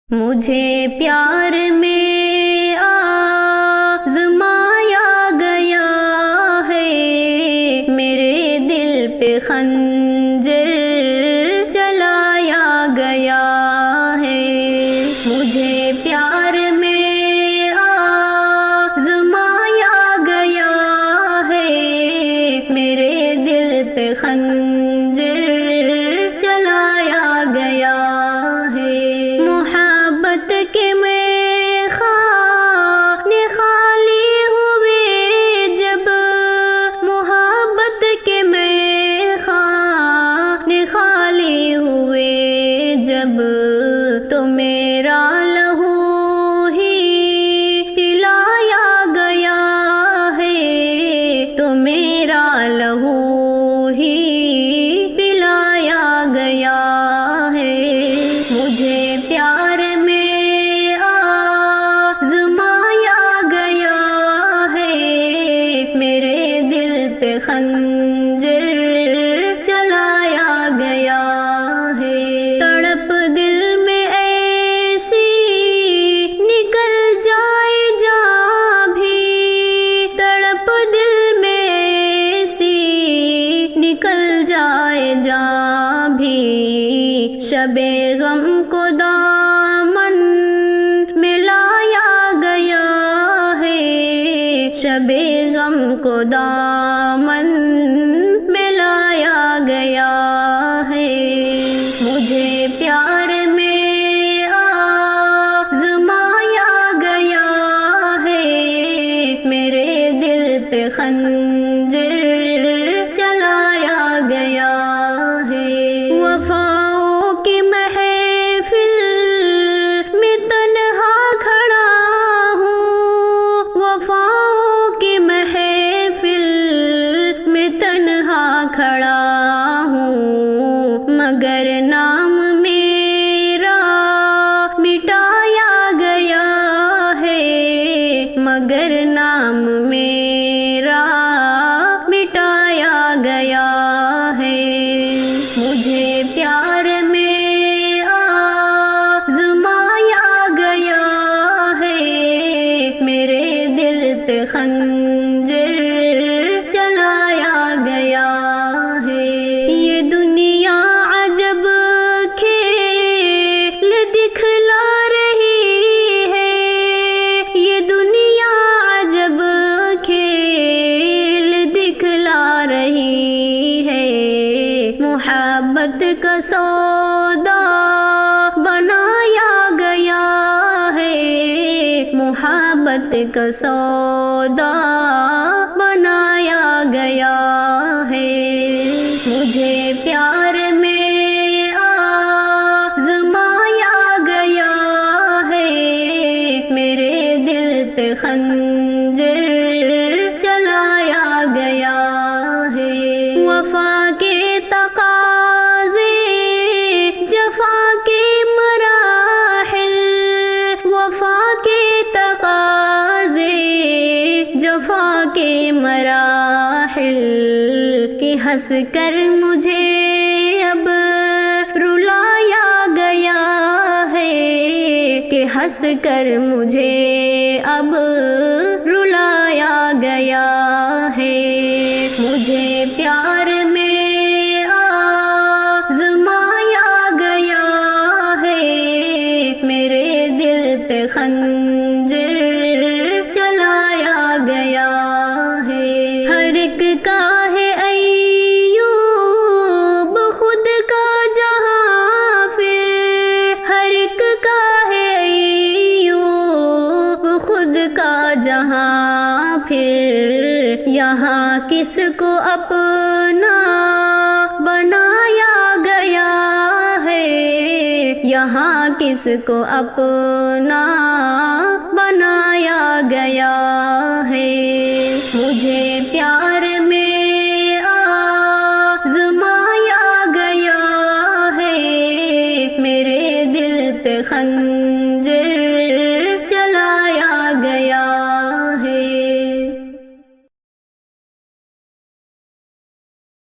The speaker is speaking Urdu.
مجھے پیار میں آزمایا گیا ہے، میرے دل پہ خنجر چلایا گیا ہے۔ مجھے پیار میں آزمایا گیا ہے، میرے دل پہ خنجر چلایا گیا ہے۔ محبت کے میخانے خالی ہوئے جب، محبت کے میخانے خالی ہوئے جب، تو میرا لہو ہی پلایا گیا ہے، تو میرا لہو ہی پلایا گیا ہے۔ مجھے پیار میں آزمایا گیا ہے، میرے دل پہ خنجر چلایا گیا ہے۔ تڑپ دل میں ایسی نکل جائے جہاں بھی، تڑپ دل میں ایسی نکل جائے جہاں بھی، شب غم کو دامن میں لایا گیا ہے، شب غم کو دامن میں لایا گیا ہے۔ مجھے پیار میں آزمایا گیا ہے، میرے دل پہ خنجر چلایا گیا ہے۔ وفاؤں کی محفل میں تنہا کھڑا ہوں، وفاؤں کی محفل میں تنہا کھڑا ہوں، مگر نام میرا مٹایا گیا ہے، مگر نام میرا مٹایا گیا ہے۔ مجھے پیار میں آزمایا گیا ہے، میرے دل پہ خنجر چلایا گیا ہے۔ یہ دنیا عجب کھیل دکھلا رہی ہے، یہ دنیا عجب کھیل دکھلا رہی ہے، محبت کا سودا بنایا گیا ہے، محبت کا سودا بنایا گیا ہے۔ مجھے پیار میں آزمایا گیا ہے، میرے دل پہ خنجر چلایا گیا ہے۔ وفا کے تقاضے جفا کے مراحل، وفا کے تقاضے جفا کے مراحل، کہ ہنس کر مجھے اب رلایا گیا ہے، کہ ہنس کر مجھے اب رلایا گیا ہے۔ مجھے پیار میں آزمایا گیا ہے، میرے دل پہ خنجر چلایا گیا ہے۔ ہر ایک کا ہے ایوب خود کا جہاں پھر، ہر ایک کا ہے ایوب خود کا جہاں پھر، یہاں کس کو اپنا بنایا گیا ہے، یہاں کس کو اپنا بنایا گیا ہے۔ مجھے پیار میں آزمایا گیا ہے، میرے دل پہ خنجر